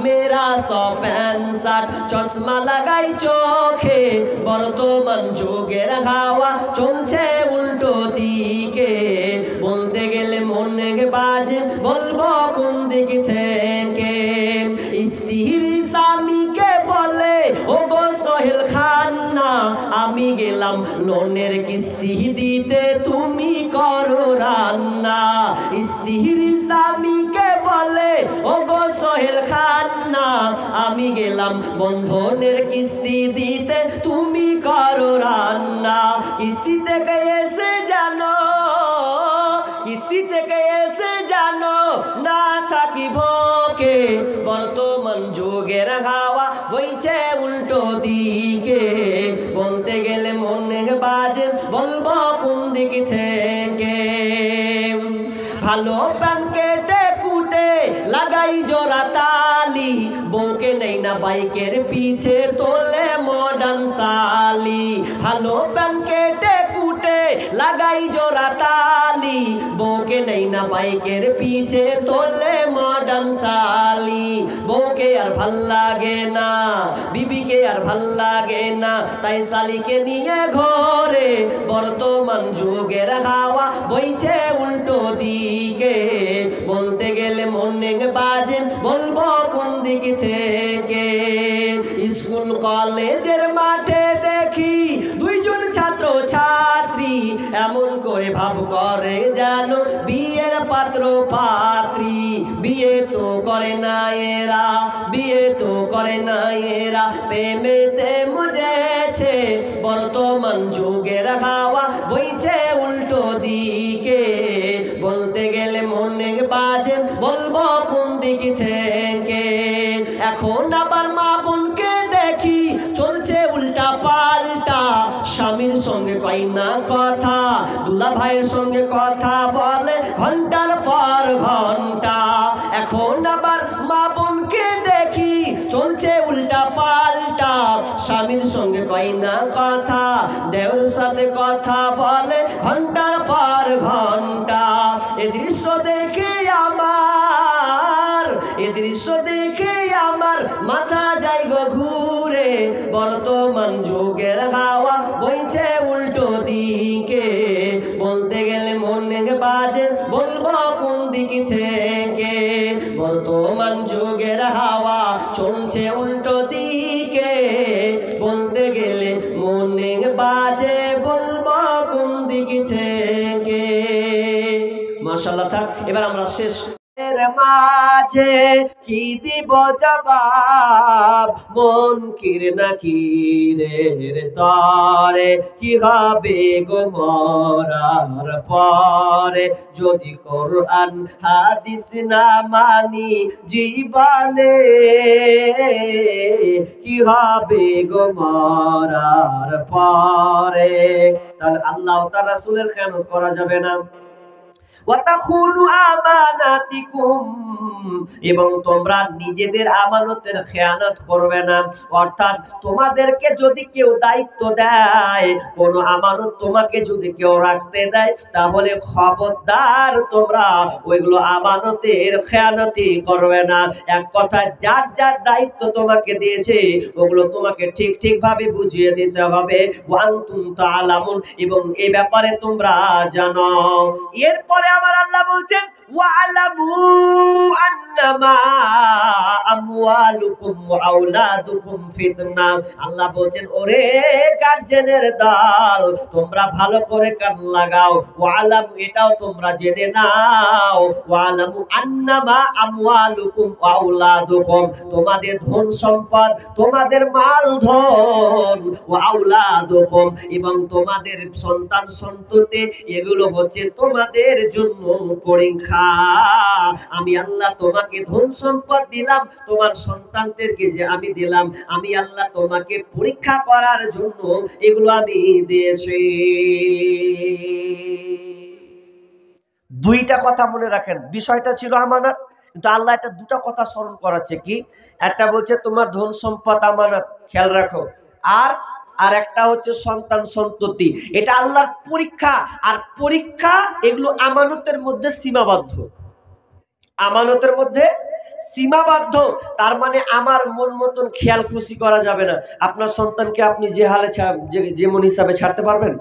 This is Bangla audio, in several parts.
মেয়েরা সব প্যান্ট শার্ট চশমা লাগাই চোখে, বর্তমান যুগের হাওয়া চলছে উল্টো দিকে। বলতে গেলে মনে বাজে বলবো কোন দিক থেকে। স্ত্রী স্বামীকে বলে ও গো সোহেল খান্না, আমি গেলাম লোনের কিস্তি দিতে তুমি করো রান্না। স্ত্রী স্বামীকে বলে ও গো সোহেল খান্না, আমি গেলাম বন্ধনের কিস্তি দিতে তুমি করো রান্না। কিস্তি থেকে এসে জানো, কিস্তি থেকে এসে জানো না থাকি ভোকে, বর্তমান যুগের হাওয়া বইছে উল্টো দিকে। বলতে গেলে মনে বাজে বলবো কোন দিক থেকে। ভালো প্যান কেটে কুটে লাগাই জোড়া তালি, বউকে নেই না বাইকের পিছে তোলে মডার্ন সালি। ভালো প্যান কেটে কুটে লাগাই জোড়া তালি, বউকে নেই না বাইকের পিছে তোলে মডার্ন সালি। বউকে আর ভাল লাগে না, বিবিকে আর ভাল লাগে না, তাই সালিকে নিয়ে ঘরে, বর্তমান যুগের হাওয়া বইছে উল্টো দিকে। বলতে গেলে মনে বাজে বলবো কোন দিক থেকে। স্কুল কলেজের মাঠে দেখি দুইজন ছাত্র ছাত্রী, এমন করে ভাব করে যেন বিয়ের পাত্র পাত্রী। বিয়ে তো করে না এরা, বিয়ে তো করে না এরা, প্রেমেতে মুজেছে, বর্তমান যুগের হাওয়া বইছে উল্টো দিকে। বলতে গেলে মনে বাজে বলবো কোন দিক থেকে। এখন আবার মা বোনকে দেখি চলছে উল্টা পাল্টা, স্বামীর সঙ্গে কয় না কথা, দুলা ভাইয়ের সঙ্গে কথা বলে ঘন্টার পর ঘন্টা। এখন আবার মা বোনকে দেখি চলছে উল্টা পাল্টা, স্বামীর সঙ্গে কয় না কথা, দেওর সাথে কথা বলে ঘন্টার পর ঘন্টা। এ দৃশ্য দেখে আমার, এ দৃশ্য দেখে আমার মাথা যায় গো ঘুরে, বর্তমান যুগের হাওয়া বইছে উল্টো দিকে। বলতে গেলে মনে বাজে বলবো কোন দিক থেকে। বর্তমান যুগের হাওয়া চলছে উল্টো দিকে, বলতে গেলে মনে বাজে বলবো কোন দিক থেকে। মাশাআল্লাহ থাক। এবার আমরা শেষ মাঝে কি দিব জবাব, মুনকির নাকিরের তরে কি হবে গো মরার পরে। যদি কোরআন হাদিস না মানি জীবনে, কি হবে গো মরার পরে। তাহলে আল্লাহ ও তার রাসূলের খেয়ানত করা যাবে না। ওয়াতাখুনু আমানাতিকুম, এবং তোমরা নিজেদের আমানতের খেয়ানত করবে না। অর্থাৎ তোমাদেরকে যদি কেউ দায়িত্ব দেয়, কোন আমানত তোমাকে যদি কেউ রাখতে দেয়, তাহলে খবরদার তোমরা ওইগুলো আমানতের খেয়ানতি করবে না। এক কথা, যার যার দায়িত্ব তোমাকে দিয়েছে ওগুলো তোমাকে ঠিক ঠিক ভাবে বুঝিয়ে দিতে হবে। ওয়ান্তুম তাআলামুন, এবং এই ব্যাপারে তোমরা জানো। এরপরে আমার আল্লাহ বলছেন ওয়ালামু আন্নামা আমওয়ালুকুম ওয়া আওলাদুকুম ফিতনা। আল্লাহ বলছেন ওরে গার্জেনের দল, তোমরা ভালো করে কান লাগাও। ওয়ালামু, এটাও তোমরা জেনে নাও, ওয়ালামু আন্নামা আমওয়ালুকুম ওয়া আওলাদুকুম, তোমাদের ধন সম্পদ, তোমাদের মাল ধন, ওয়া আওলাদুকুম, এবং তোমাদের সন্তান সন্ততি, এগুলো হচ্ছে তোমাদের জন্য পরীক্ষা। আমি আল্লাহ তোমাকে ধন সম্পদ দিলাম, তোমার সন্তানদেরকে যে আমি দিলাম, আমি আল্লাহ তোমাকে পরীক্ষা করার জন্য এগুলো আমি দিয়েছি। দুইটা কথা মনে রাখেন, বিষয়টা ছিল আমানত, কিন্তু আল্লাহ এটা দুটো কথা স্মরণ করাচ্ছে। কি? একটা বলছে তোমার ধন সম্পদ আমানত, খেয়াল রাখো, আর একটা হচ্ছে সন্তান সন্ততি, এটা আল্লাহর পরীক্ষা। আর পরীক্ষা এগুলো আমানতের মধ্যে সীমাবদ্ধ, আমানতের মধ্যে সীমাবদ্ধ, তার মানে আমার মন মতন খেয়াল খুশি করা যাবে না। আপনার সন্তানকে আপনি যে হালে যেমন হিসাবে ছাড়তে পারবেন?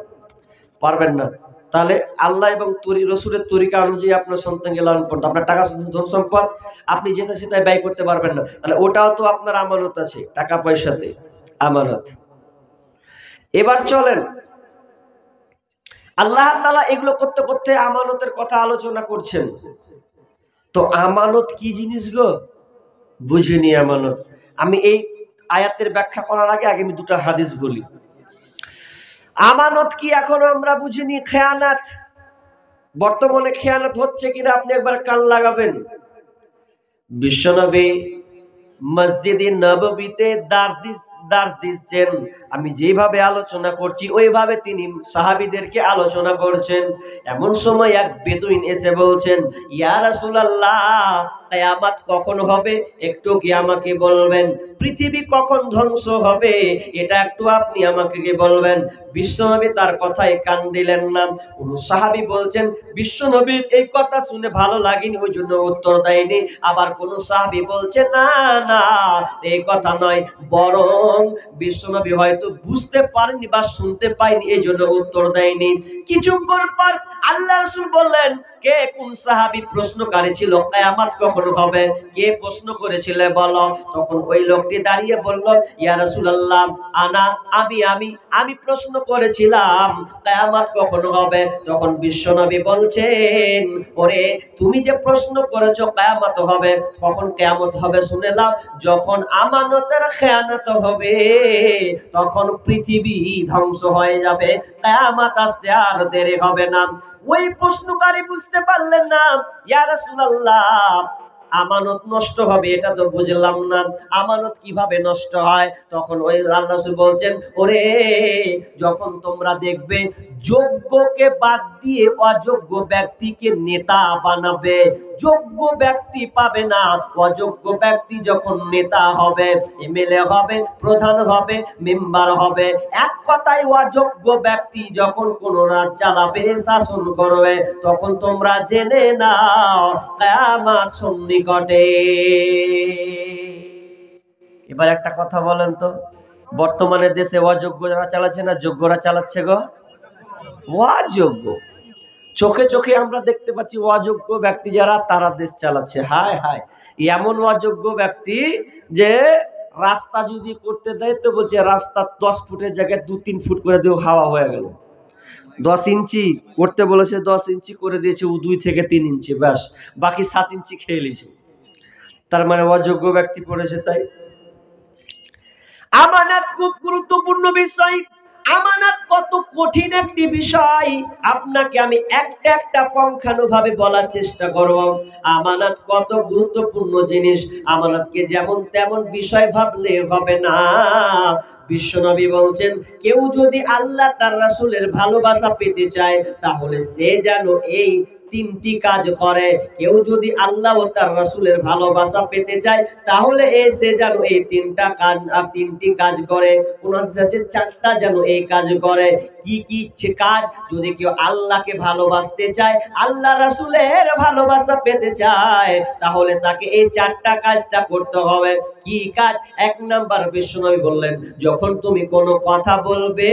পারবেন না। তাহলে আল্লাহ এবং রসুলের তরিকা অনুযায়ী আপনার সন্তানকে লালন পালন, আপনার টাকা ধন সম্পদ আপনি যেটা সেটাই ব্যয় করতে পারবেন না, তাহলে ওটাও তো আপনার আমানত আছে, টাকা পয়সাতে আমানত। এবার চলেন, আল্লাহ তাআলা এগুলো করতে করতে আমানতের কথা আলোচনা করছেন। তো আমানত কি জিনিস গো? বুঝিনি আমানত। আমি এই আয়াতের ব্যাখ্যা করার আগে আমি দুটো হাদিস বলি। আমানত কি এখনো আমরা বুঝিনি? খেয়ানাত, বর্তমানে খেয়ানত হচ্ছে কিনা আপনি একবার কান লাগাবেন। বিশ্বনবী মসজিদে নববীতে দার্স দিচ্ছেন, আমি যেভাবে আলোচনা করছি ওইভাবে তিনি সাহাবীদেরকে আলোচনা করছেন। এমন সময় এক বেদুইন এসে বলছেন, ইয়া রাসূলুল্লাহ, কিয়ামত কখন হবে একটু কি আমাকে বলবেন? পৃথিবী কখন ধ্বংস হবে এটা একটু আপনি আমাকে বলবেন? বিশ্বনবী তার কথায় কান দিলেন না। কোন সাহাবী বলছেন বিশ্বনবীর এই কথা শুনে ভালো লাগেনি, ওই জন্য উত্তর দেয়নি। আবার কোন সাহাবী বলছে না না, এই কথা নয়, বরং বিশ্বনবী হয়তো বুঝতে পারেনি বা শুনতে পায়নি, এই জন্য উত্তর দেয়নি। কিছুক্ষণ পর আল্লাহ রাসূল বললেন, কে কোন সাহাবী প্রশ্নকারী ছিল, কিয়ামত কখন হবে? কে প্রশ্ন করেছিল বলো? তখন ওই লোকটি দাঁড়িয়ে বলল, ইয়া রাসূলুল্লাহ, আমি প্রশ্ন করেছিলাম কিয়ামত কখন হবে। তখন বিশ্বনবী বলছেন, ওরে তুমি যে প্রশ্ন করেছো কিয়ামত হবে, কখন কিয়ামত হবে শুনে নাও, যখন আমানতের খেয়ানত হবে, তখন পৃথিবী ধ্বংস হয়ে যাবে, কিয়ামত আসতে আর দেরি হবে না। ওই প্রশ্নকারী বুঝতে পারলেন না, ইয়া রাসূলুল্লাহ, আমানত নষ্ট হবে এটা তো বুঝলাম না, আমানত কিভাবে নষ্ট হয়? তখন ওই আল্লাহ রাসূল বলছেন, ওরে যখন তোমরা দেখবে যোগ্যকে বাদ দিয়ে অযোগ্য ব্যক্তিকে নেতা বানাবে, যোগ্য ব্যক্তি পাবে না, অযোগ্য ব্যক্তি যখন নেতা হবে, এমএলএ হবে, প্রধান হবে, মেম্বার হবে, এক কথায় অযোগ্য ব্যক্তি যখন কোন রাজ চালাবে, শাসন করবে, তখন তোমরা জেনে নাও কিয়ামত সন্নিকটে। এবার একটা কথা বলেন তো, বর্তমানে দেশে অযোগ্যরা চালাচ্ছে না যোগ্যরা চালাচ্ছে গো? অযোগ্য। চোখে চোখে আমরা দেখতে পাচ্ছি অযোগ্য ব্যক্তি যারা, তারা দেশ চালাচ্ছে। হায় হায়, এমন অযোগ্য ব্যক্তি যে রাস্তা যদি করতে দেয় তো বলছে রাস্তা 10 ফুটের জায়গায় 2-3 ফুট করে দিয়েও হাওয়া হয়ে গেল। 10 ইঞ্চি করতে বলেছে, 10 ইঞ্চি করে দিয়েছে, ও 2 থেকে 3 ইঞ্চি, ব্যাস বাকি 7 ইঞ্চি খেয়ে নিয়েছে। তার মানে অযোগ্য ব্যক্তি পড়েছে। তাই আমানত খুব গুরুত্বপূর্ণ বিষয়। আমানত কত কঠিন একটি বিষয়, আপনাকে আমি একটা একটা পঙ্খানুভাবে বলার চেষ্টা করব। আমানত কত গুরুত্বপূর্ণ জিনিস, আমানতকে যেমন তেমন বিষয় ভাবলে হবে না। বিশ্বনবী বলছেন, কেউ যদি আল্লাহ তার রাসূলের ভালোবাসা পেতে চায়, তাহলে সে যেন এই 3টি কাজ করে। কেউ যদি আল্লাহ ও তার রাসূলের ভালোবাসা পেতে চায়, তাহলে সে যেন এই 3টি কাজ করে। কোন আছে 4টা যেন এই কাজ করে। কি কি কাজ? যদি কেউ আল্লাহকে ভালোবাসতে চায়, আল্লাহ রাসূলের ভালোবাসা পেতে চায়, তাহলে তাকে এই 4টা কাজটা করতে হবে। কি কাজ? 1 নাম্বার বিশ্বনবী বললেন, যখন তুমি কোনো কথা বলবে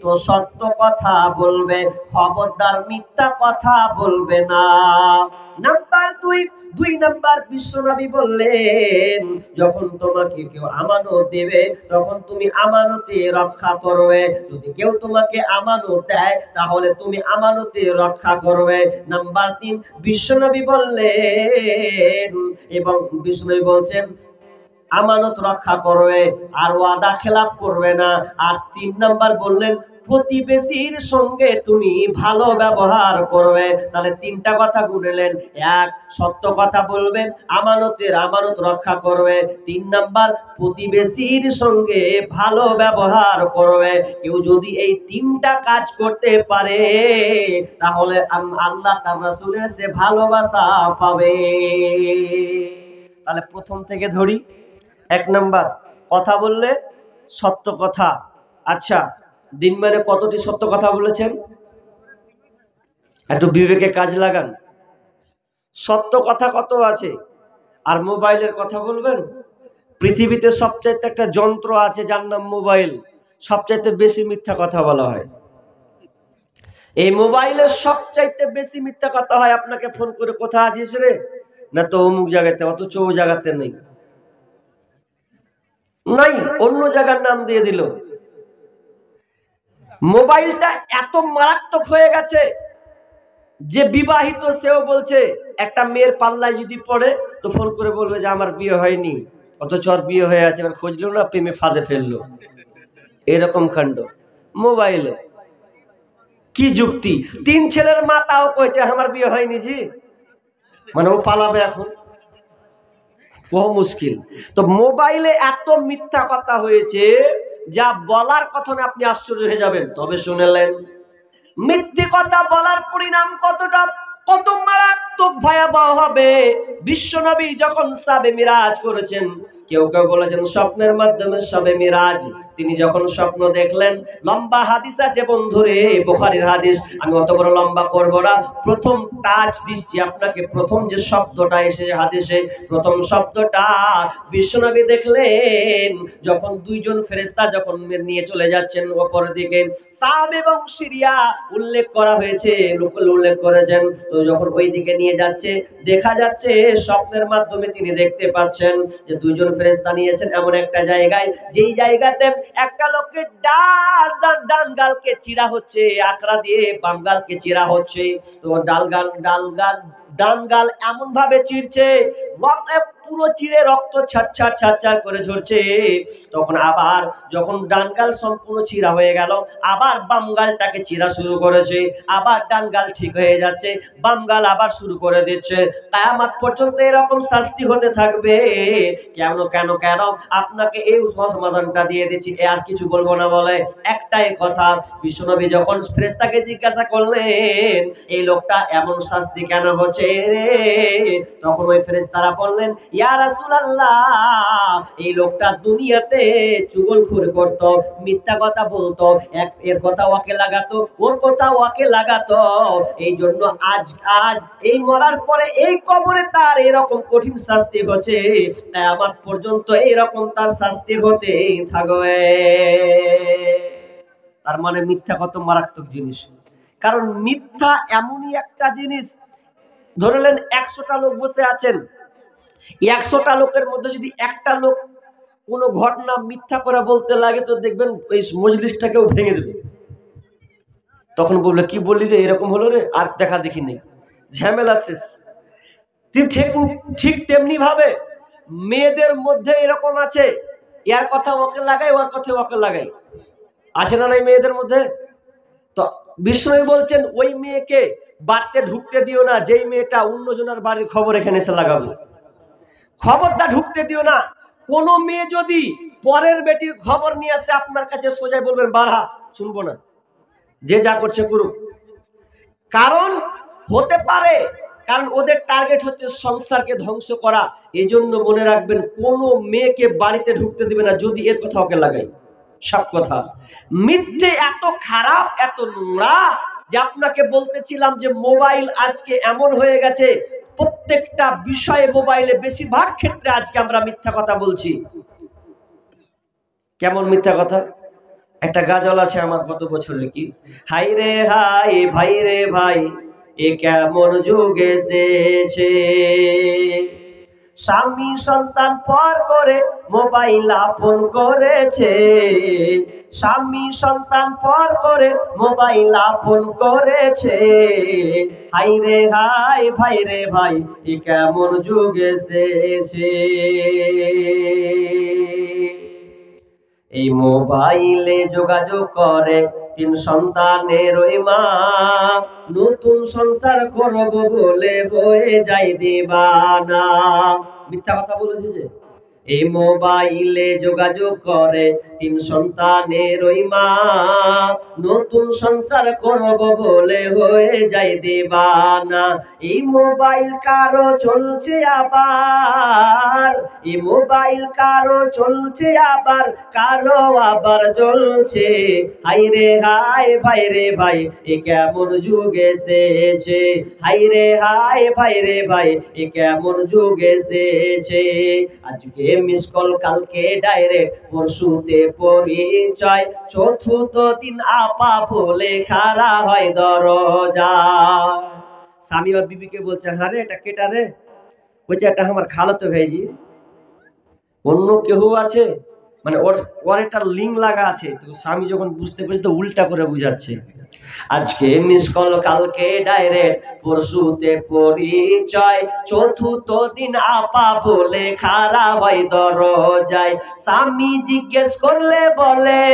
তো সত্য কথা বলবে, খবরদার মিথ্যা কথা বলবে না। নাম্বার 2 নাম্বার বিশ্বনবী বললেন, যখন তোমাকে কেউ আমানত দেবে, তখন তুমি আমানতে রক্ষা করবে। যদি কেউ তোমাকে আমানত দেয়, তাহলে তুমি আমানতে রক্ষা করবে। নাম্বার 3 বিশ্বনবী বললেন, এবং বিশ্বনবী বলছেন আমানত রক্ষা করবে আর ওয়াদা খেলাফ করবে না। আর 3 নাম্বার বললেন, প্রতিবেশীর সঙ্গে তুমি ভালো ব্যবহার করবে। তাহলে 3টা কথা গুনলেন। 1 সত্য কথা বলবে, আমানত রক্ষা করবে, 3 নাম্বার প্রতিবেশীর সঙ্গে ভালো ব্যবহার করবে। কেউ যদি এই 3টা কাজ করতে পারে, তাহলে আল্লাহ তার রাসূলের সে ভালোবাসা পাবে। তাহলে প্রথম থেকে ধরি। 1 নাম্বার, কথা বললে সত্য কথা। আচ্ছা, দিন মানে কতটি সত্য কথা বলেছেন? একটু বিবেকে কাজ লাগান। সত্য কথা কত আছে? আর মোবাইলের কথা বলবেন? পৃথিবীতে সবচাইতে একটা যন্ত্র আছে যার নাম মোবাইল, সবচাইতে বেশি মিথ্যা কথা বলা হয়। এই মোবাইলের সবচাইতে বেশি মিথ্যা কথা হয়। আপনাকে ফোন করে, কোথায় আছিস রে? না তো অমুক জায়গাতে, অথচ ও জায়গাতে নেই, নাই, অন্য জায়গার নাম দিয়ে দিল। মোবাইলটা এত মারাত্মক হয়ে গেছে যে বিবাহিত সেও বলছে, একটা মেয়ের পাল্লায় যদি পড়ে তো ফোন করে বলবে যে আমার বিয়ে হয়নি, অথচ ওর বিয়ে হয়ে আছে, এবার খুঁজলো না, প্রেমে ফাঁদে ফেললো। এরকম কাণ্ড মোবাইলে। কি যুক্তি? 3 ছেলের মা তাও কইছে আমার বিয়ে হয়নি জি, মানে ও পালাবে এখন, বহু মুশকিল। তো মোবাইলে এত মিথ্যা কথা হয়েছে যা বলার কথা না, আপনি আশ্চর্য হয়ে যাবেন। তবে শুনেলেন মিথ্যে কথা বলার পরিণাম কতটা, কত মারাত্মক ভয়াবহ হবে। বিশ্বনবী যখন সাবে মিরাজ করেছেন, কেউ কেউ বলেছেন স্বপ্নের মাধ্যমে সবে মিরাজ, তিনি যখন স্বপ্ন দেখলেন, লম্বা হাদিস আছে বন্ধুরে, বুখারীর হাদিস, আমি অত বড় লম্বা করব না। প্রথম টাচ দিচ্ছি আপনাকে, প্রথম যে শব্দটা এসে হাদিসে, প্রথম শব্দটা বিশ্বনবী দেখলেন যখন দুইজন ফেরেশতা যখন নিয়ে চলে যাচ্ছেন অপর দিকে, সাম এবং সিরিয়া উল্লেখ করা হয়েছে, লোকল উল্লেখ করেছেন। তো যখন ওই দিকে নিয়ে যাচ্ছে, দেখা যাচ্ছে স্বপ্নের মাধ্যমে তিনি দেখতে পাচ্ছেন যে দুইজন ফেরেশতা নিয়েছেন এমন একটা জায়গায়, যেই জায়গাতে একটা লোকের ডান গালকে চিরা হচ্ছে, আকড়া দিয়ে বাম গালকে চিরা হচ্ছে। তো ডান গাল এমন ভাবে চিরছে, পুরো চিরে রক্ত ছাড় করে ঝরছে। তখন আবার যখন ডান গাল সম্পূর্ণ চিরা হয়ে গেল, আবার বাম গালটাকে চিরা শুরু করেছে, আবার ডান গাল ঠিক হয়ে যাচ্ছে, বাম গাল আবার শুরু করে দিচ্ছে। কিয়ামত পর্যন্ত এরকম শাস্তি হতে থাকবে। কেন কেন কেন? আপনাকে এই সমাধানটা দিয়ে দিচ্ছি, আর কিছু বলবো না বলে একটাই কথা। বিশ্বনবী যখন ফেরেশতাকে জিজ্ঞাসা করলেন এই লোকটা এমন শাস্তি কেন হচ্ছে রে, তখন ওই ফেরেশতারা বললেন ইয়া রাসূলুল্লাহ, এই লোকটা দুনিয়াতে চুগলখড়ি করত, মিথ্যা কথা বলতো, এর কথা ওকে লাগাতো, ওর কথা ওকে লাগাতো, এই জন্য আজ এই মরার পরে এই কবরে তার এরকম কঠিন শাস্তি হচ্ছে, কিয়ামত পর্যন্ত এইরকম তার শাস্তি হতে থাকবে। তার মানে মিথ্যা কত মারাত্মক জিনিস। কারণ মিথ্যা এমনই একটা জিনিস, ধরলেন 100টা লোক বসে আছেন, 100টা লোকের মধ্যে যদি একটা লোক কোনো ঘটনা মিথ্যা করে বলতে লাগে, তো দেখবেন ওই মজলিসটাকেও ভেঙে দেবে। তখন বলবে কি বললি রে, এরকম হলো রে, আর দেখা দেখি নেই, ঝামেলা শেষ। ঠিক তেমনি ভাবে মেয়েদের মধ্যে এরকম আছে, এর কথা ওকে লাগাই, ওর কথা ওকে লাগাই, আছে না নাই মেয়েদের মধ্যে? তো বিষ্ণু বলছেন ওই মেয়েকে বাড়িতে ঢুকতে দিও না, যেই মেয়েটা অন্যজনের বাড়ির খবর এখানে এসে লাগাবে, খবরটা ঢুকতে দিও না। কোন মেয়ে যদি পরের বেটির খবর নিয়ে আসে আপনার কাছে, সোজাই বলবেন বাড়া, শুনবো না, যে যা করছে করুক। কারণ হতে পারে, কারণ ওদের টার্গেট হচ্ছে সংসারকে ধ্বংস করা। এজন্য মনে রাখবেন কোন মেয়েকে বাড়িতে ঢুকতে দিবে না যদি এর কথা ওকে লাগাই। সব কথা মিথ্যে এত খারাপ, এত নোংরা, যে আপনাকে বলতেছিলাম যে মোবাইল আজকে এমন হয়ে গেছে, প্রত্যেকটা বিষয়ে মোবাইলে বেশিরভাগ ক্ষেত্রে আজকে আমরা মিথ্যা কথা বলছি। কেমন মিথ্যা কথা? একটা গাজল আছে আমার গত বছরের, কি হাই রে হাই, ভাই রে ভাই, এ কেমন যুগ এসেছে, স্বামী সন্তান পর করে মোবাইল আপন করেছে, স্বামী সন্তান পর করে মোবাইল আপন করেছে, হাই রে হাই, ভাই রে ভাই, এ কেমন যুগ এসেছে। এই মোবাইলে যোগাযোগ করে 3 সন্তানের ওই মা, নতুন সংসার করব বলে হয়ে যায় দিবানা। মিথ্যা কথা বলেছে যে এই মোবাইলে যোগাযোগ করে 3 সন্তানের ওই মা, নতুন সংসার করব বলে হয়ে যায় দিবানা। এই মোবাইল কারো চলছে আবার, এই মোবাইল কারো চলছে আবার, কারো আবার জ্বলছে। হাই রে হাই ভাই রে ভাই, এ কেমন যুগ এসেছে। হাই রে হাই ভাই রে ভাই, এ কেমন যুগ এসেছে। আজকে মিস কল কালকে ডাইরেক্ট, পরশুতে পরিচয়, চতুর্থ দিন আপা বলে খাড়া হয় দরজা। স্বামী আর বিবিকে বলছে, হ্যাঁ রে এটা কেটা রে? বলছে এটা আমার খালাতো ভাইজি। অন্য কেউ আছে মানে ওর একটা লিঙ্ক লাগা আছে। তো স্বামী যখন বুঝতে পেরেছে তো উল্টা করে বুঝাচ্ছে, আজকে মিস কল কালকে ডাইরেক্ট, পরশুতে পরিচয়, চতুর্থ দিন আপা বলে খাড়া হয় দরজায়। স্বামী জিজ্ঞেস করলে বলে,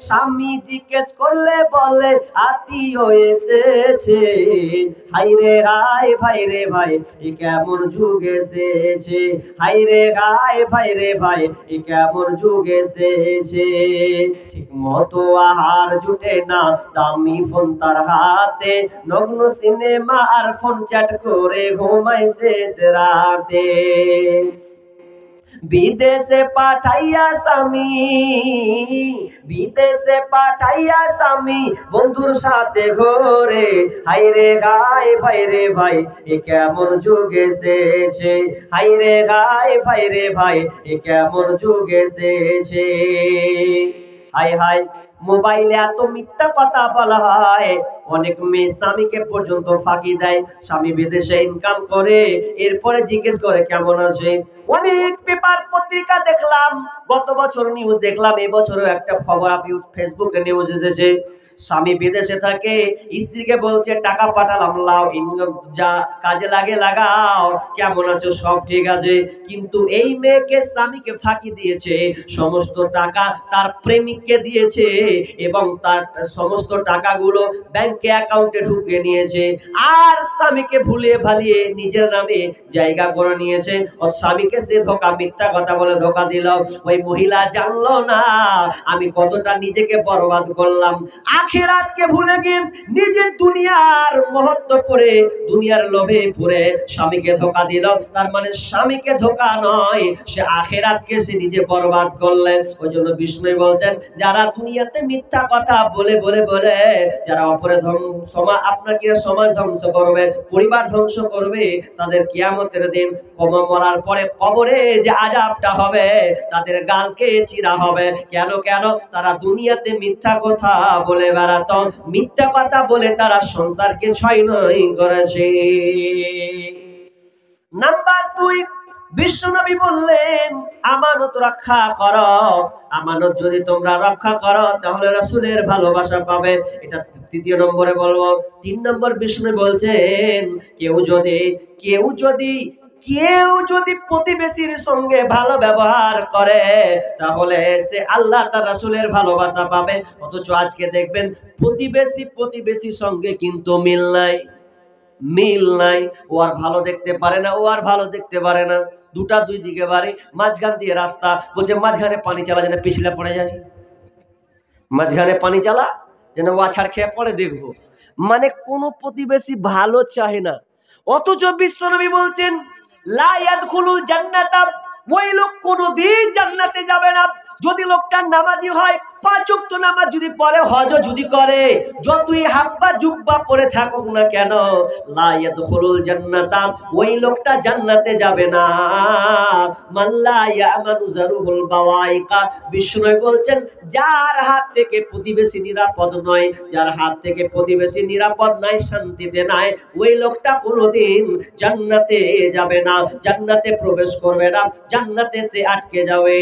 স্বামী জিজ্ঞেস করলে বলে আত্মীয় এসেছে। হাই রে হাই ভাই রে ভাই, এ কেমন যুগ এসেছে। হাই রে হাই ভাই রে ভাই, এ কেমন যুগ এসেছে। ঠিক মতো আহার জুটে না, দামি ফোন তার হাতে, নগ্ন সিনেমা আর ফোন চ্যাট করে ঘুমায় শেষ রাতে। বিদেশে পাঠাইয়া স্বামী, বিদেশে পাঠাইয়া স্বামী বন্ধুর সাথে ঘরে। হাই রে হাই ভাই রে ভাই, এ কেমন যুগ এসেছে। হাই রে হাই ভাই রে ভাই, এ কেমন যুগ এসেছে। হাই হাই, মোবাইলে এত মিথ্যা কথা বলা হয়, অনেক মেয়ে স্বামীকে পর্যন্ত ফাঁকি দেয়। স্বামী বিদেশে ইনকাম করে, এরপরে জিজ্ঞেস করে কেমন আছে। অনেক পেপার পত্রিকা দেখলাম, গত বছর নিউজ দেখলাম, এবছরও একটা খবর আপনি ফেসবুকে নিউজ এসেছে। স্বামী বিদেশে থাকে, স্ত্রীকে বলছে টাকা পাঠালাম, লাও যা কাজে লাগে লাগাও, কেমন আছো, সব ঠিক আছে। কিন্তু এই মেয়েকে স্বামীকে ফাঁকি দিয়েছে, সমস্ত টাকা তার প্রেমিককে দিয়েছে এবং তার সমস্ত টাকাগুলো ব্যাংকে অ্যাকাউন্টে ঢুকিয়ে নিয়েছে, আর স্বামীকে ভুলিয়ে ভালিয়ে নিজের নামে জায়গা করে নিয়েছে। ওর স্বামীকে সে ধোকা, মিথ্যা কথা বলে ধোকা দিল। ওই মহিলা জানলো না আমি কতটা নিজেকে বরবাদ করলাম। আখিরাতকে ভুলে গিয়ে নিজের দুনিয়ার মহত্ব পড়ে, দুনিয়ার লোভে পড়ে স্বামীকে ধোকা দিল। তার মানে স্বামীকে ধোকা নয়, সে আখিরাতকে সে নিজে বরবাদ করলেন। ওই জন্য বিষ্ণু বলছেন, যারা দুনিয়াতে মিথ্যা কথা বলে বলে বলে যারা অপরে সমাজ আপনাকে সমাজ ধ্বংস করবে, পরিবার ধ্বংস করবে, তাদের কিয়ামতের দিন মরার পরে কবরে যে আযাবটা হবে, তাদের গালকে চিরা হবে। কেন কেন? তারা দুনিয়াতে মিথ্যা কথা বলে বেড়াতো, মিথ্যা কথা বলে তারা সংসারকে ছয়নই করেছে। নাম্বার 2, বিশ্বনবী বললেন আমানত রক্ষা করো। আমানত যদি তোমরা রক্ষা করো তাহলে রাসূলের ভালোবাসা পাবে। এটা তৃতীয় নম্বরে বলবো। 3 নম্বর বিষ্ণু বলছেন, কেউ যদি প্রতিবেশীর সঙ্গে ভালো ব্যবহার করে তাহলে সে আল্লাহ তার রাসূলের ভালোবাসা পাবে। অথচ আজকে দেখবেন প্রতিবেশীর সঙ্গে কিন্তু মিল নাই, মিল নাই। ও আর ভালো দেখতে পারে না, ও আর ভালো দেখতে পারে না। দুটা দুই দিকে বাড়ি, মাঝখান দিয়ে রাস্তা। বলছে মাঝখানে পানি চালা যেন পিছলে পড়ে যায়, মাঝখানে পানি চালা যেন ও আছাড় খেয়ে পড়ে দেখবো। মানে কোন প্রতিবেশী ভালো চায় না। অথচ বিশ্বনবী বলছেন লা ইয়াদখুলুল জান্নাতা, ওই লোক কোনদিন জান্নাতে যাবে না যদি লোকটা নামাজি হয়, 5 ওয়াক্ত নামাজ যদি পড়ে, হজ যদি করে, যতই হাব্বা জুব্বা পরে থাকুক না কেন, লা ইয়াদখুলুল জান্নাতা, ওই লোকটা জান্নাতে যাবে না। মাল্লা ইয়ামানু জারুহুল বাওয়াইকা, বিষ্ণু বলছেন যার হাত থেকে প্রতিবেশী নিরাপদ নয়, যার হাত থেকে প্রতিবেশী নিরাপদ নাই, শান্তিতে নাই, ওই লোকটা কোনোদিন জান্নাতে যাবে না, জান্নাতে প্রবেশ করবে না, জান্নাতে সে আটকে যাবে।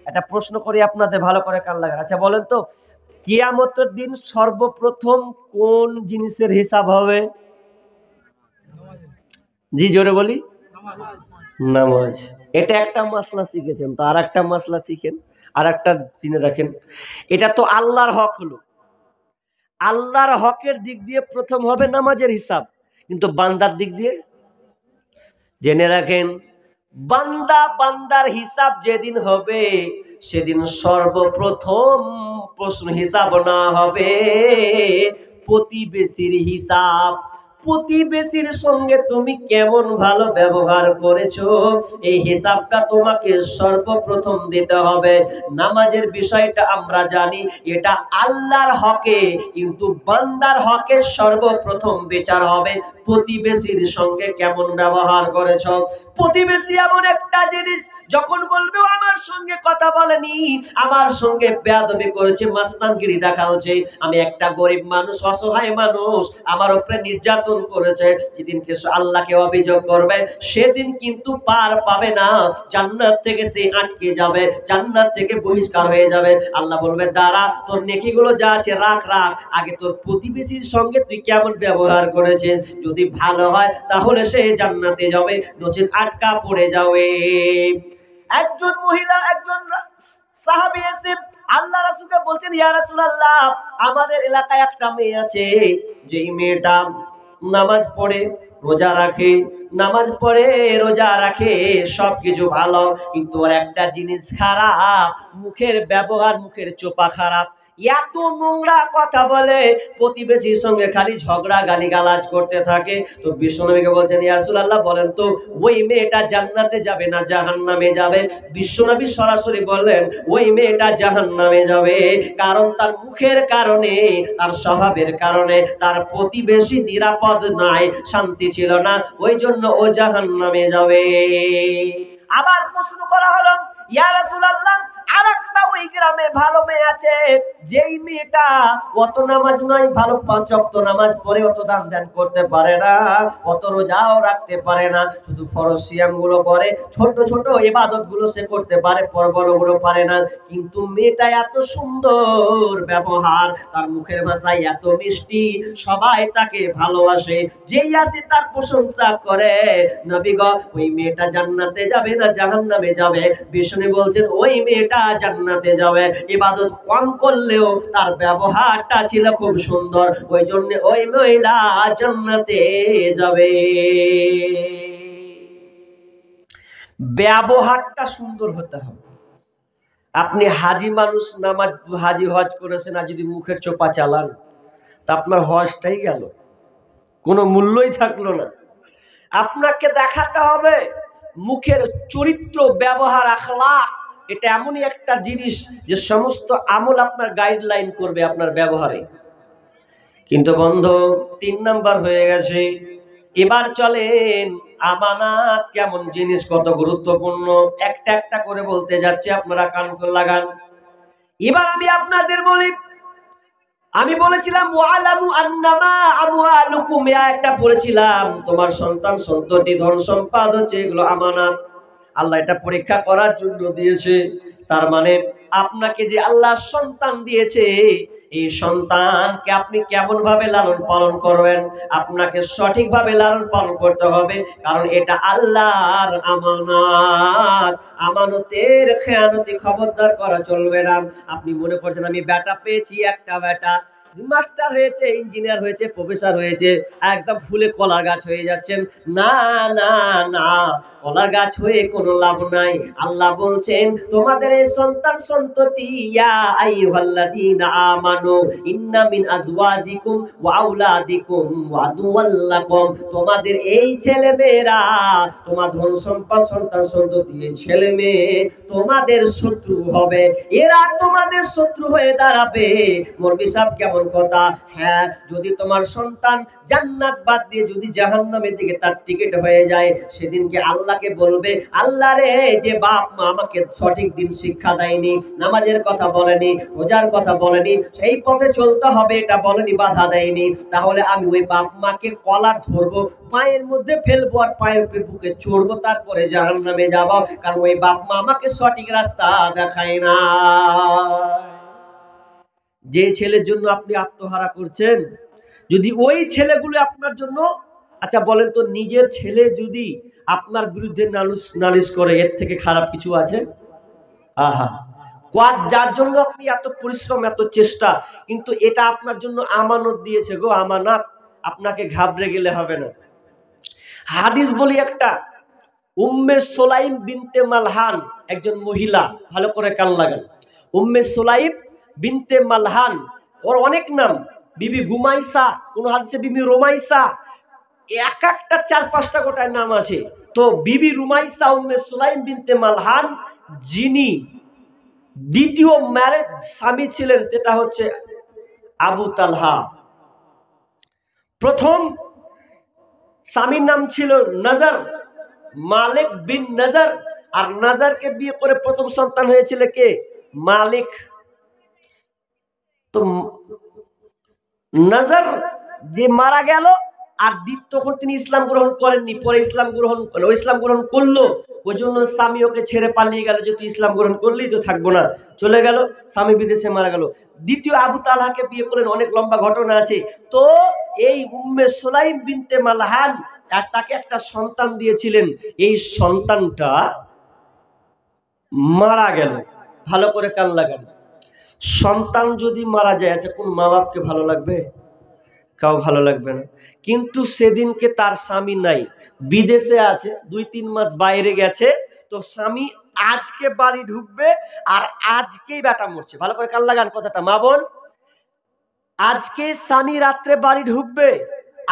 একটা প্রশ্ন করি আপনাদের, ভালো করে কান লাগান। আচ্ছা বলেন তো, কিয়ামতের দিন সর্বপ্রথম কোন জিনিসের হিসাব হবে? জি জোরে বলি, নামাজ। এটা একটা মাসলা শিখেছেন, তো আর একটা মাসলা শিখেন, আর একটা চিনে রাখেন। এটা তো আল্লাহর হক হলো, আল্লাহর হকের দিক দিয়ে প্রথম হবে নামাজের হিসাব, কিন্তু বান্দার দিক দিয়ে জেনে রাখেন বান্দা বান্দার হিসাব যেদিন হবে সেদিন সর্বপ্রথম প্রশ্ন হিসাব না হবে প্রতিবেশীর হিসাব। প্রতিবেশীর সঙ্গে তুমি কেমন ভালো ব্যবহার করেছো এই হিসাবটা তোমাকে সর্বপ্রথম দিতে হবে। নামাজের বিষয়টা আমরা জানি এটা আল্লাহর হকে, কিন্তু বান্দার হকে সর্বপ্রথম বিচার হবে প্রতিবেশীর সঙ্গে কেমন ব্যবহার করেছো। প্রতিবেশী এমন একটা জিনিস, যখন বলবে আমার সঙ্গে কথা বলেনি, আমার সঙ্গে বেয়াদবি করেছে, মাস্তানগিরি দেখা হচ্ছে, আমি একটা গরিব মানুষ, অসহায় মানুষ, আমার উপরে নির্যাতন করেছে, যেদিনকে আল্লাহকে অভিযোগ করবে সেদিন কিন্তু পার পাবে না, জান্নাত থেকে সে আটকে যাবে, জান্নাত থেকে বহিষ্কার হয়ে যাবে। আল্লাহ বলবে দাঁড়া, তোর নেকিগুলো যা আছে রাখ রাখ, আগে তোর প্রতিবেশীর সঙ্গে তুই কেমন ব্যবহার করেছিস, যদি ভালো হয় তাহলে সে জান্নাতে যাবে, নচেত আটকা পড়ে যাবে। একজন মহিলা, একজন সাহাবী এসে আল্লাহ রাসূলকে বলছেন, ইয়া রাসূলুল্লাহ, আমাদের এলাকায় একটা মেয়ে আছে, যেই মেয়েটা নামাজ পড়ে, রোজা রাখে, নামাজ পড়ে রোজা রাখে, সবকিছু ভালো, কিন্তু ওর একটা জিনিস খারাপ, মুখের ব্যবহার, মুখের চোপা খারাপ, এত নোংরা কথা বলে, প্রতিবেশীর সঙ্গে খালি ঝগড়া গালিগালাজ করতে থাকে। তো বিশ্বনবীকে বলছেন, ইয়া রাসূলুল্লাহ, বলেন তো ওই মেয়েটা জান্নাতে যাবে না জাহান্নামে যাবে? বিশ্বনবী সরাসরি বললেন ওই মেয়েটা জাহান্নামে যাবে, কারণ তার মুখের কারণে, তার স্বভাবের কারণে তার প্রতিবেশী নিরাপদ নাই, শান্তি ছিল না, ওই জন্য ও জাহান্নামে যাবে। আবার প্রশ্ন করা হলো, ইয়া রাসূলুল্লাহ, আরেকটা ওই গ্রামে ভালো মেয়ে আছে, যেই মেয়েটা অত নামাজ নয়, ভালো 5 ওয়াক্ত নামাজ পড়ে, অত দান ধ্যান করতে পারে না, অত রোজাও রাখতে পারে না, শুধু ফরজ সিয়াম গুলো করে, ছোট ছোট ইবাদত গুলো সে করতে পারে, পরবড় গুলো পারে না, কিন্তু মেয়েটা এত সুন্দর ব্যবহার, তার মুখের ভাষায় এত মিষ্টি, সবাই তাকে ভালোবাসে, যেই আসে তার প্রশংসা করে। নবী গো, ওই মেয়েটা জান্নাতে যাবে না জাহান্নামে যাবে? বিষ্ণু বলছেন ওই মেয়েটা জান্নাতে যাবে, ইবাদত কম করলেও তার ব্যবহারটা ছিল খুব সুন্দর, ওই জন্য ওই মহিলা জান্নাতে যাবে। ব্যবহারটা সুন্দর হতে হবে। আপনি হাজি মানুষ, নামাজ হাজি হজ করেছেন, আর যদি মুখের চোপা চালান তা আপনার হজটাই গেল, কোনো মূল্যই থাকলো না। আপনাকে দেখাতে হবে মুখের চরিত্র, ব্যবহার, আখলাক, এটা এমনই একটা জিনিস যে সমস্ত আমল আপনার গাইডলাইন করবে আপনার ব্যবহারে। কিন্তু বন্ধু, 3 নাম্বার হয়ে গেছে। এবার চলেন আমানত কেমন জিনিস, কত গুরুত্বপূর্ণ, একটা একটা করে বলতে যাচ্ছে, আপনারা কান লাগান। এবার আমি আপনাদের বলি, আমি বলেছিলাম ওয়ালামু আন্নামা আমওয়ালুকুম, একটা পড়েছিলাম, তোমার সন্তান সন্ততি ধন সম্পদ হচ্ছে এগুলো আমানত, আল্লাহ এটা পরীক্ষা করার জন্য দিয়েছে। তার মানে আপনাকে যে আল্লাহ সন্তান দিয়েছে, এই সন্তানকে আপনি কেমন ভাবে লালন পালন করবেন, আপনাকে সঠিক ভাবে লালন পালন করতে হবে, কারণ এটা আল্লাহর আমানত। আমানতের খেয়ানতি খবরদার করা চলবে না। আপনি মনে করছেন আমি বেটা পেয়েছি, একটা বেটা মাস্টার হয়েছে, ইঞ্জিনিয়ার হয়েছে, প্রফেসর হয়েছে, একদম ফুলে কলার গাছ হয়ে যাচ্ছেন, না না না, কলার গাছ হয়ে কোনো লাভ নাই। আল্লাহ বলছেন তোমাদের এই সন্তান সন্ততি, ইয়া আইয়ুহাল্লাযীনা আমানু ইন্না মিন আজওয়াজিকুম ওয়া আওলাদিকুম ওয়াদুওয়াল লাকুম, তোমাদের এই ছেলে মেয়েরা, তোমার ধন সম্পদ, সন্তান সন্ততি, এই ছেলে মেয়ে তোমাদের শত্রু হবে, এরা তোমাদের শত্রু হয়ে দাঁড়াবে। মরবি সাহেব কেমন কথা? হ্যাঁ, যদি তোমার সন্তান জান্নাত বাদ দিয়ে যদি জাহান্নামের দিকে তার টিকিট হয়ে যায়, সেদিনকে আল্লাহকে বলবে, আল্লাহ রে, যে বাপ মা আমাকে সঠিক দিন শিক্ষা দেয়নি, নামাজের কথা বলেনি, রোজার কথা বলেনি, সেই পথে চলতে হবে এটা বলেনি, বাধা দেয়নি, তাহলে আমি ওই বাপ মাকে কলার ধরবো, পায়ের মধ্যে ফেলবো, আর পায়ের উপরে বুকে চড়বো, তারপরে জাহান্নামে যাব, কারণ ওই বাপ মা আমাকে সঠিক রাস্তা দেখায় না। যে ছেলের জন্য আপনি আত্মহারা করছেন, যদি ওই ছেলেগুলো আপনার জন্য, আচ্ছা বলেন তো, নিজের ছেলে যদি আপনার বিরুদ্ধে নালিশ করে, এর থেকে খারাপ কিছু আছে? আহা, যার জন্য আপনি এত পরিশ্রম, এত চেষ্টা, কিন্তু এটা আপনার জন্য আমানত দিয়েছে গো, আমানত, আপনাকে ঘাবড়ে গেলে হবে না। হাদিস বলি একটা, উম্মে সুলাইম বিনতে মালহান একজন মহিলা, ভালো করে কান লাগান। উম্মে সুলাইম বিনতে মালহান, ওর অনেক নাম, বিবি গুমাইসা, কোন হাদিসে বিবি রোমাইসা, এক একটা 4-5টা গোটায় নাম আছে। তো বিবি রুমাইসা উম্মে সুলাইম বিনতে মালহান, যিনি দ্বিতীয় ম্যারেড স্বামী ছিলেন, যেটা হচ্ছে আবু তালহা। প্রথম স্বামীর নাম ছিল নজর, মালিক বিন নজর, আর নজরকে বিয়ে করে প্রথম সন্তান হয়েছিল কে? মালিক। তো নজর যে মারা গেল, আর তখন তিনি ইসলাম গ্রহণ করেননি, পরে ইসলাম গ্রহণ করলো। ওই জন্য স্বামী ওকে ছেড়ে পালিয়ে গেল, যে তুই ইসলাম গ্রহণ করলি তো থাকবো না, চলে গেল, স্বামী বিদেশে মারা গেল। দ্বিতীয় আবু তালহাকে বিয়ে করলেন, অনেক লম্বা ঘটনা আছে। তো এই উম্মে সুলাইম বিনতে মালহান তাকে একটা সন্তান দিয়েছিলেন, এই সন্তানটা মারা গেল। ভালো করে কান লাগান। সন্তান যদি মারা যায়, আচ্ছা কোন মা বাপকে ভালো লাগবে? কাউ ভালো লাগবে না। কিন্তু সেদিনকে তার স্বামী নাই, বিদেশে আছে, 2-3 মাস বাইরে গেছে। তো স্বামী আজকে বাড়ি ঢুকবে, আর আজকেই বেটা মরছে। ভালো করে কান লাগান কথাটা, মা বোন। আজকে স্বামী রাত্রে বাড়ি ঢুকবে,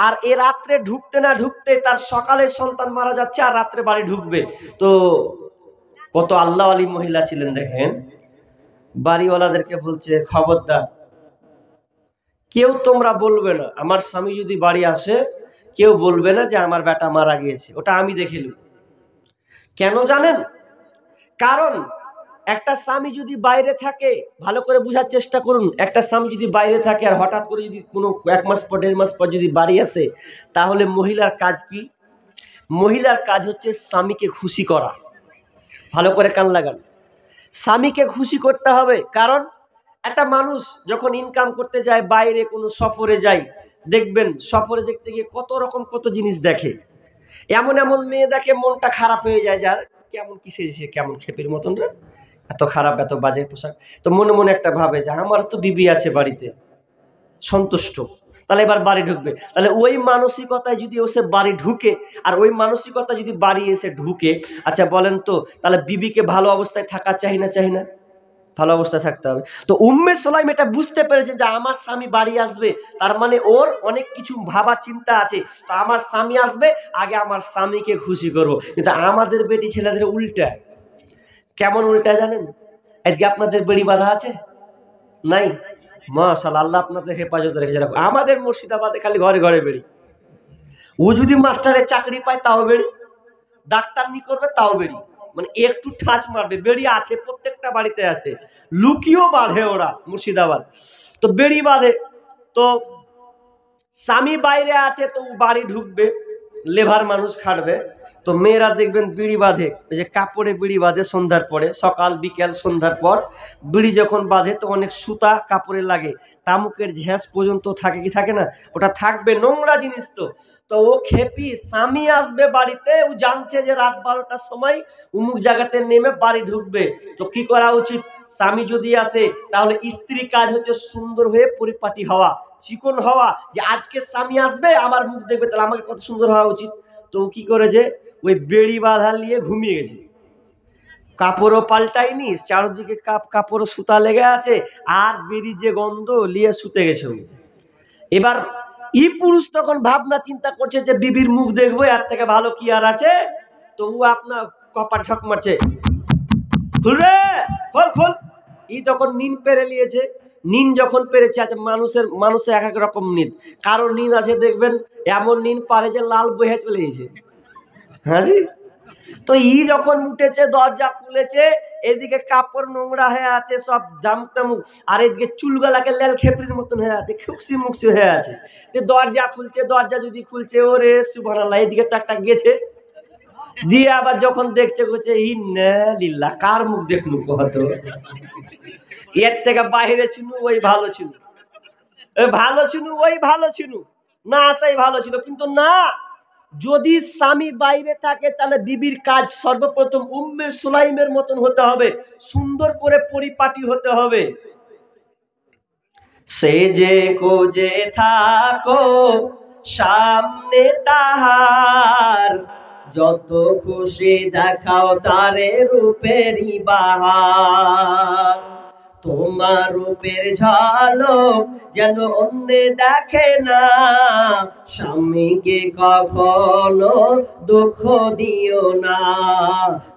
আর এ রাত্রে ঢুকতে না ঢুকতে তার সকালে সন্তান মারা যাচ্ছে, আর রাত্রে বাড়ি ঢুকবে। তো কত আল্লাহ আলী মহিলা ছিলেন দেখেন, বাড়িওয়ালাদেরকে বলছে, খবরদার কেউ তোমরা বলবে না, আমার স্বামী যদি বাড়ি আসে কেউ বলবে না যে আমার বেটা মারা গিয়েছে, ওটা আমি দেখে নিব। কেন জানেন? কারণ একটা স্বামী যদি বাইরে থাকে, ভালো করে বোঝার চেষ্টা করুন, একটা স্বামী যদি বাইরে থাকে আর হঠাৎ করে যদি কোনো 1 মাস পর 1.5 মাস পর যদি বাড়ি আসে, তাহলে মহিলার কাজ কি? মহিলার কাজ হচ্ছে স্বামীকে খুশি করা। ভালো করে কান লাগান, স্বামীকে খুশি করতে হবে। কারণ একটা মানুষ যখন ইনকাম করতে যায়, বাইরে কোনো সফরে যায়, দেখবেন সফরে দেখতে গিয়ে কত জিনিস দেখে, এমন এমন মেয়ে দেখে মনটা খারাপ হয়ে যায়, যার কেমন কিসে সে কেমন খেপির মতন রে, এত খারাপ, এত বাজে পোশাক। তো মনে মনে একটা ভাবে যে আমার তো বিবি আছে বাড়িতে, সন্তুষ্ট, তাহলে এবার বাড়ি ঢুকবে। তাহলে ওই মানসিকতায় যদি ও সে বাড়ি ঢুকে, আর ওই মানসিকতা যদি বাড়ি এসে ঢুকে, আচ্ছা বলেন তো, তাহলে বিবিকে ভালো অবস্থায় থাকা চাই না? চাই না? ভালো অবস্থায় থাকতে হবে। তো উম্মে সুলাইম এটা বুঝতে পেরেছে যে আমার স্বামী বাড়ি আসবে, তার মানে ওর অনেক কিছু ভাবার চিন্তা আছে। তো আমার স্বামী আসবে, আগে আমার স্বামীকে খুশি করব। কিন্তু আমাদের বেটি ছেলেদের উল্টা। কেমন উল্টা জানেন? আজকে আপনাদের বেড়ি বাঁধা আছে? নাই? মাশাআল্লাহ, আল্লাহ আপনাদের হেফাজত রেখেছে। আমাদের মুর্শিদাবাদে খালি ঘরে ঘরে বেড়ি। ও যদি মাস্টারের চাকরি পায় তাও বেড়ি, ডাক্তার নি করবে তাও বেড়ি, মানে একটু ঠাঁচ মারবে বেড়ি আছে, প্রত্যেকটা বাড়িতে আছে। লুকিয়েও বাঁধে ওরা মুর্শিদাবাদ। তো বেড়ি বাঁধে। তো স্বামী বাইরে আছে, তো বাড়ি ঢুকবে, লেবার মানুষ খাটবে। তো মেয়েরা দেখবেন বিড়ি বাঁধে, এই যে কাপড়ে বিড়ি বাঁধে সন্ধ্যার পরে, সকাল বিকেল সন্ধ্যার পর বিড়ি যখন বাঁধে, তো অনেক সুতা কাপড়ে লাগে, তামুকের ঝ্যাঁস পর্যন্ত থাকে কি থাকে না? ওটা থাকবে, নোংরা জিনিস। তো তো ও খেপি, স্বামী আসবে বাড়িতে, ও জানছে যে রাত 12টার সময় উমুক জায়গাতে নেমে বাড়ি ঢুকবে। তো কি করা উচিত? স্বামী যদি আসে, তাহলে স্ত্রীর কাজ হচ্ছে সুন্দর হয়ে পরিপাটি হওয়া, চিকন হওয়া, যে আজকে স্বামী আসবে আমার মুখ দেখবে, তাহলে আমাকে কত সুন্দর হওয়া উচিত। তো কি করে, যে ওই বেড়ি বাঁধা নিয়ে ঘুমিয়ে গেছে, কাপড়ও পাল্টায়নি, চারদিকে কাপড় সুতা লেগে আছে, আর বেরি যে গন্ধ নিয়ে শুতে গেছে। এবার পুরুষ তখন ভাবনা চিন্তা করছে যে বিবির মুখ দেখবো, এর থেকে ভালো কি আর আছে। তো ও আপনার কপার ঠক মারছে, খুল রে, খোল খোল। তখন নিন পেরে নিয়েছে। নিন যখন পেরেছে, আছে মানুষের এক এক রকম নিন। কারোর নিন আছে দেখবেন এমন নিন পারে যে লাল বহে চলে গেছে। হ্যাঁ জি। তো যখন উঠেছে, দরজা খুলেছে, এদিকে কাপড় নোংরা হয়ে আছে, সব জামতামুক, আর এদিকে চুলগুলাকে লেল খেপড়ির মতন হয়ে আছে, খুকসি মুকসি হয়ে আছে। দরজা খুলছে, দরজা যদি খুলছে, ওরে সুবহানাল্লাহ, এদিকে তো একটা গেছে দিয়ে, আবার যখন দেখছে বলছে ইন্না লিল্লাহ, কার মুখ দেখলু কত, এর থেকে বাইরে ছিল ওই ভালো ছিল, ভালো ছিল ওই ভালো ছিল, না আসাই ভালো ছিল। কিন্তু না, যদি স্বামী বাইরে থাকে, তাহলে বিবির কাজ সর্বপ্রথম উম্মে সুলাইমের মতন হতে হবে, সুন্দর করে পরিপাটি হতে হবে। সে যে কোজে থাকো সামনে তাহার, যত খুশি দেখাও তারে রূপেরই বাহার। তোমার রূপের ঝলক যেন অন্য দেখে না, স্বামীকে কখনো দুঃখ দিও না।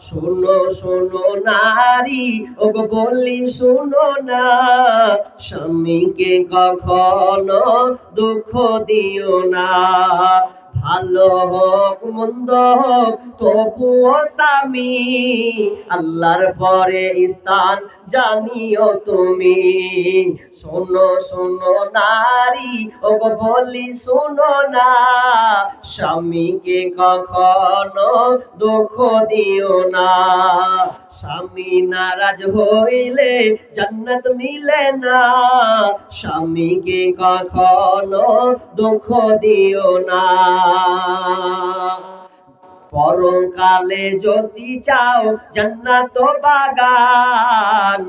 শোনো শোনো নারী, ওগো বলি শোনো না, স্বামীকে কখনো দুঃখ দিও না। ভালো হোক মন্দ হোক তবুও স্বামী, আল্লাহর পরে স্থান জানিও তুমি। শোনো শোনো নারী, ওগো বলি শোনো না, স্বামীকে কখনো দুঃখ দিও না। স্বামী নারাজ হইলে জান্নাত মিলে না, স্বামীকে কখনো দুঃখ দিও না। পরকালে যদি চাও জান্নাত বাগান,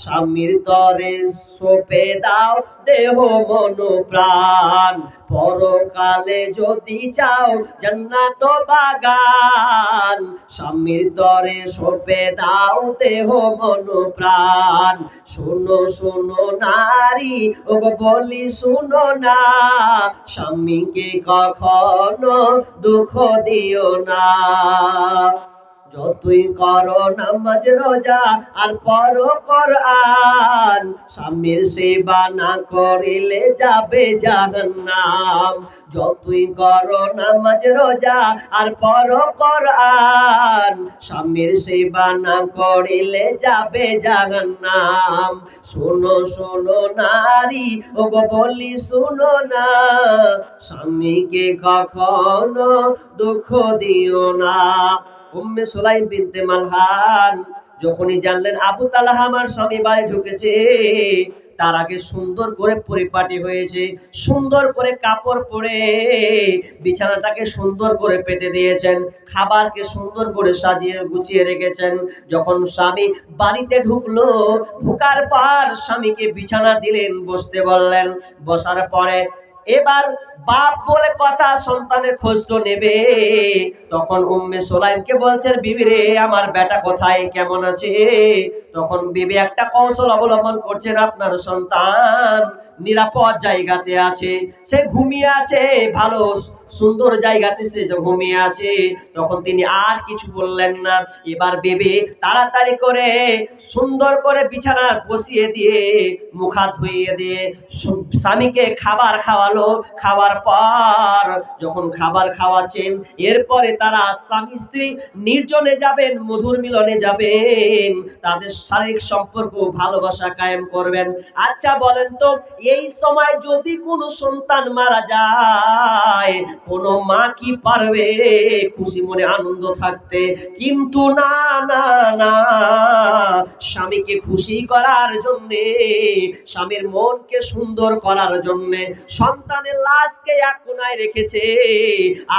স্বামীর তরে সঁপে দাও দেহ মন প্রাণ। পরকালে যদি চাও জান্নাত বাগান, স্বামীর তরে সঁপে দাও দেহ মন প্রাণ। শোনো শোনো নারী, ওগো বলি শোনো না, স্বামীকে কখনো দুঃখ দিও না। যতই করো নামাজ রোজা আর পড়ো কোরআন, স্বামীর সেবা না করিলে যাবে জাহান্নাম। যতই করো নামাজ রোজা আর পড়ো কোরআন, স্বামীর সেবা না করিলে যাবে জাহান্নাম। শোনো শোনো নারী, ওগো বলি শোনো না, স্বামীকে কখনো দুঃখ দিও না। উম্মে সুলাইম বিনতে মালহান যখনই জানলেন আবু তালহা আমার স্বামী বাড়ি ঢুকেছে, তার আগে সুন্দর করে পরিপাটি হয়েছে, সুন্দর করে কাপড় পরে বিছানাটাকে সুন্দর করে পেতে দিয়েছেন, খাবারকে সুন্দর করে সাজিয়ে গুছিয়ে রেখেছেন। যখন স্বামী বাড়িতে ঢুকলো, ঢুকার পর স্বামীকে বিছানা দিলেন, বসতে বললেন। বসার পরে এবার বাপ বলে কথা, সন্তানের খোঁজ তো নেবে। তখন উম্মে সুলাইমকে বলছেন, বিবি রে আমার বেটা কোথায়, কেমন আছে? তখন বিবি একটা কৌশল অবলম্বন করছেন, আপনার সন্তান নিরাপদ জায়গাতে আছে, সে ঘুমিয়ে আছে, ভালো সুন্দর জায়গাতে সে ঘুমিয়ে আছে। তখন তিনি আর কিছু বললেন না। এবার বিবি তাড়াতাড়ি করে সুন্দর করে বিছানা বসিয়ে দিয়ে মুখ হাত ধুইয়ে দিয়ে স্বামীকে খাবার খাওয়ালো। খাওয়ার পর যখন খাবার খাওয়াচ্ছেন, এরপরে তারা স্বামী স্ত্রী নির্জনে যাবেন, মধুর মিলনে যাবেন, তাদের শারীরিক সম্পর্ক ভালোবাসা কায়েম করবেন। আচ্ছা বলেন তো, এই সময় যদি কোনো সন্তান মারা যায়, কোনো মা কি পারবে খুশি মনে আনন্দ থাকতে? কিন্তু না না না, স্বামীকে খুশি করার জন্যে, স্বামীর মনকে সুন্দর করার জন্যে সন্তানের লাশকে এক কোনায় রেখেছে,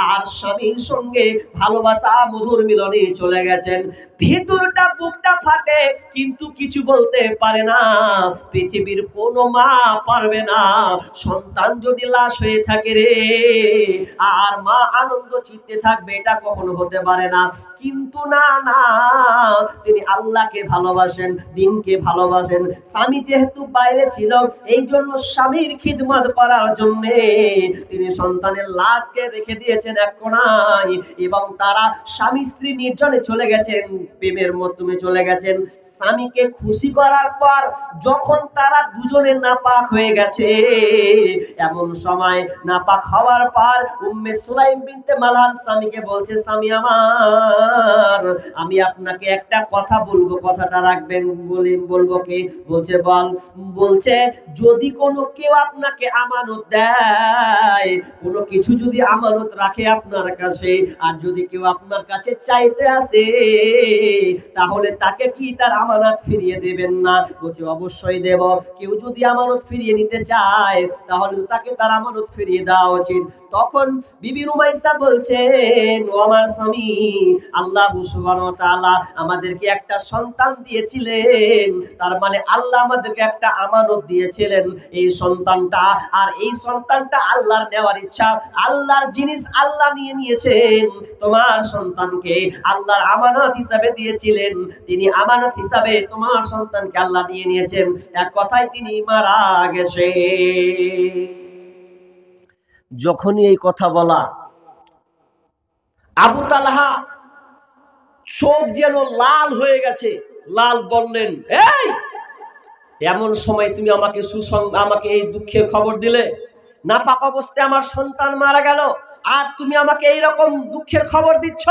আর স্বামীর সঙ্গে ভালোবাসা মধুর মিলনে চলে গেছেন। ভিতরটা বুকটা ফাটে, কিন্তু কিছু বলতে পারে না। পৃথিবীর কোনো মা পারবে না, সন্তান যদি লাশ হয়ে থাকে রে, আর মা আনন্দ চিত্তে থাকবে, এটা কখনো হতে পারে না। কিন্তু না না, তিনি আল্লাহকে ভালোবাসেন, দিনকে ভালোবাসেন। স্বামী যেহেতু বাইরে ছিল, এই জন্য স্বামীর খিদমত করার জন্য তিনি সন্তানের লাশকে রেখে দিয়েছেন এক কোণায়, এবং তারা স্বামী স্ত্রী নির্জনে চলে গেছেন, প্রেমের মাধ্যমে চলে গেছেন। স্বামীকে খুশি করার পর যখন তারা দুজনে নাপাক হয়ে গেছে, এমন সময় নাপাক হওয়ার পর উম্মে সুলাইম বিনতে মালহান স্বামীকে বলছে, স্বামী আমার, আমি আপনাকে একটা কথা বলবো, কথাটা রাখবেন। বলবো কি? বলছে বল। বলছে, যদি কোনো কেউ আপনাকে আমানত দেয়, কোনো কিছু যদি আমানত রাখে আপনার কাছে, আর যদি কেউ আপনার কাছে চাইতে আসে, তাহলে তাকে কি তার আমানত ফিরিয়ে দেবেন না? বলছে অবশ্যই দেব। কেউ যদি আমানত ফিরিয়ে নিতে চায়, তাহলে তাকে তার আমানত ফিরিয়ে দেওয়া উচিত। তখন বিবি রুমাইসা বলছেন, ও আমার স্বামী, আল্লাহ সুবহানাহু ওয়া তাআলা আমাদেরকে একটা সন্তান দিয়েছিলেন, তার মানে আল্লাহ আমাদেরকে একটা আমানত দিয়েছিলেন। এই সন্তানটা আর এই সন্তানটা আল্লাহর নেওয়ার ইচ্ছা, আল্লাহর জিনিস আল্লাহ নিয়ে নিয়েছেন। তোমার সন্তানকে আল্লাহর আমানত হিসাবে দিয়েছিলেন, তিনি আমানত হিসাবে তোমার সন্তানকে আল্লাহ নিয়ে নিয়েছেন। এক কথায় তিনি মারা গেছে। যখনই এই কথা বলা, আবু তালহা চোখ যেন লাল হয়ে গেছে। লাল বললেন, এই এমন সময় তুমি আমাকে এই দুঃখের খবর দিলে, নাপাক অবস্থায় আমার সন্তান মারা গেল, আর তুমি আমাকে এইরকম দুঃখের খবর দিচ্ছ।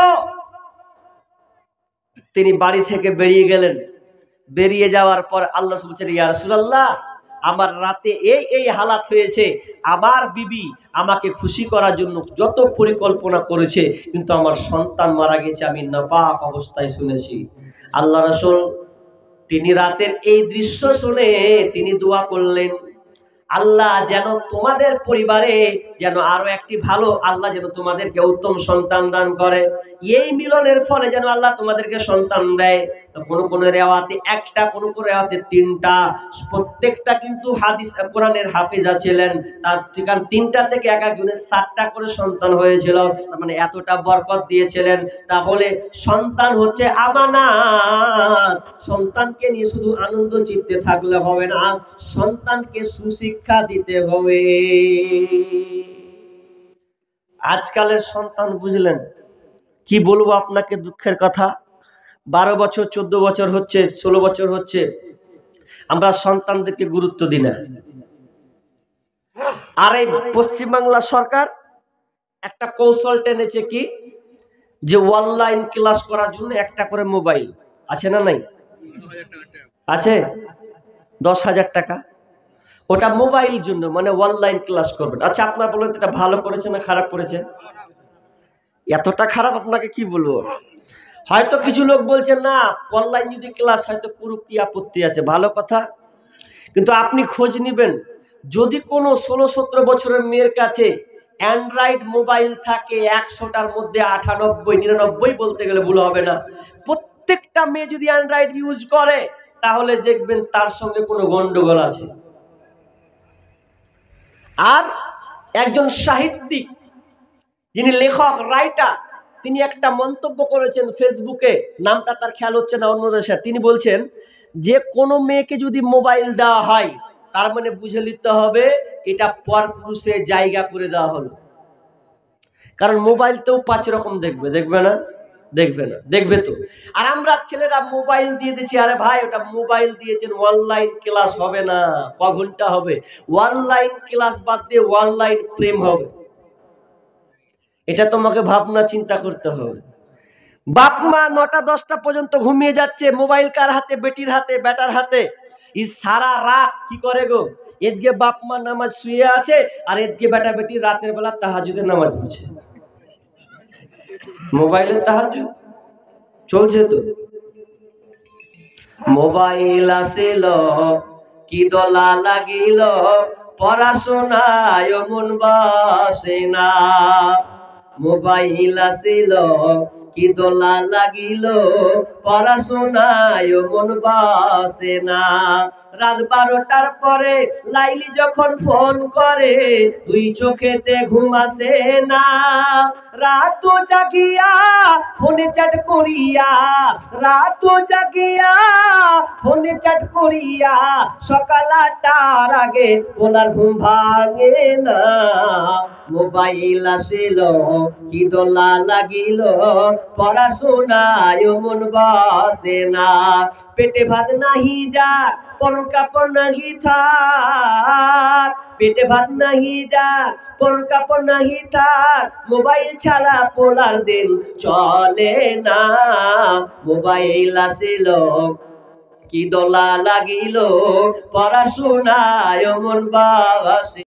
তিনি বাড়ি থেকে বেরিয়ে গেলেন। বেরিয়ে যাওয়ার পর আল্লাহ বলছেন, ইয়া রাসূলুল্লাহ, আমার রাতে এই হালাত হয়েছে, আমার বিবি আমাকে খুশি করার জন্য যত পরিকল্পনা করেছে, কিন্তু আমার সন্তান মারা গেছে আমি নাপাক অবস্থায় শুনেছি। আল্লাহ রাসূল তিনি রাতের এই দৃশ্য শুনে তিনি দোয়া করলেন, আল্লাহ যেন তোমাদের পরিবারে যেন আরো একটি ভালো, আল্লাহ যেন তোমাদেরকে উত্তম সন্তান দান করে। এই মিলনের ফলে যেন আল্লাহ তোমাদেরকে সন্তান দেয়। তো কোন রেওয়াতে একটা, কোন রেওয়াতে তিনটা, প্রত্যেকটা কিন্তু হাদিস কোরআনের হাফেজা ছিলেন। তার ঠিকান তিনটা থেকে এক একজনের 7টা করে সন্তান হয়েছিল, মানে এতটা বরকত দিয়েছিলেন। তাহলে সন্তান হচ্ছে আমানত। সন্তানকে নিয়ে শুধু আনন্দ চিত্তে থাকলে হবে না, সন্তানকে সুশিক্ষা দিতে হবে। আজকালের সন্তান বুঝলেন কি বলবো আপনাকে, দুঃখের কথা, 12 বছর 14 বছর হচ্ছে, 16 বছর হচ্ছে, আমরা সন্তানদেরকে গুরুত্ব দিই না। আর এই পশ্চিমবাংলা সরকার একটা কৌশল টেনেছে কি, যে অনলাইন ক্লাস করার জন্য একটা করে মোবাইল আছে না নাই? আছে 10,000 টাকা, ওটা মোবাইল জন্য, মানে অনলাইন ক্লাস করবেন। আচ্ছা আপনার বলেন এটা ভালো করেছে না খারাপ করেছে? এতটা খারাপ আপনাকে কি বলবো। হয়তো কিছু লোক বলছেন না, অনলাইন যদি ক্লাস হয়তো পুরো কি আপত্তি আছে, ভালো কথা। কিন্তু আপনি খোঁজ নেবেন, যদি কোনো 16-17 বছরের মেয়ের কাছে অ্যান্ড্রয়েড মোবাইল থাকে 100টার মধ্যে 98-99 বলতে গেলে ভুল হবে না, প্রত্যেকটা মেয়ে যদি অ্যান্ড্রয়েড ইউজ করে, তাহলে দেখবেন তার সঙ্গে কোনো গন্ডগোল আছে। আর একজন সাহিত্যিক, যিনি লেখক রাইটার, তিনি একটা মন্তব্য করেছেন ফেসবুকে, নামটা তার খেয়াল হচ্ছে না অন্য দেশে। তিনি বলছেন যে কোনো মেয়েকে যদি মোবাইল দেওয়া হয়, তার মানে বুঝে নিতে হবে এটা পরপুরুষের জায়গা করে দেওয়া হলো। কারণ মোবাইলতেও 5 রকম দেখবে না, দেখবে তো। আর আমরা ছেলেরা মোবাইল দিয়ে দিচ্ছি, আরে ভাই ওটা মোবাইল দিয়েছেন, অনলাইন ক্লাস হবে না, ক ঘন্টা হবে? অনলাইন ক্লাস বাদ দিয়ে অনলাইন প্রেম হবে। এটা তোমাকে ভাবনা চিন্তা করতে হবে। বাপ মা 9টা 10টা পর্যন্ত ঘুমিয়ে যাচ্ছে, মোবাইল কার হাতে? বেটির হাতে, বেটার হাতে। এই সারা রাত কি করে গো? এদিকে বাপ মা নামাজ শুয়ে আছে, আর এদিকে বেটা বেটি রাতের বেলা তাহাজ্জুদের নামাজ পড়ছে। মোবাইলে তাহাজ্জুদ চলছে তো। মোবাইল আসিল কি দোলা লাগিল, পড়াশোনায় মন বসে না। মোবাইল আসিল কি দোলা লাগিল, পড়াশোনায় মন বসে না। রাত 12টার পরে লাইলি যখন ফোন করে, দুই চোখেতে ঘুম আসে না। রাত জাগিয়া ফোনে চ্যাট করিয়া, রাত জাগিয়া ফোনে চ্যাট করিয়া, সকাল 8টার আগে ওনার ঘুম ভাঙে না। মোবাইল আসিল কি দোলা লাগিল, পড়াশোনায় মন বসে না। পেটে ভাত নাহি যাক, পরন কাপড় নাহি থাক, পেটে ভাত নাহি যাক, পরন কাপড় নাহি থাক, মোবাইল ছাড়া পোলার দিন চলে না। মোবাইল আসিল কি দোলা লাগিল, পড়াশোনায় মন বসে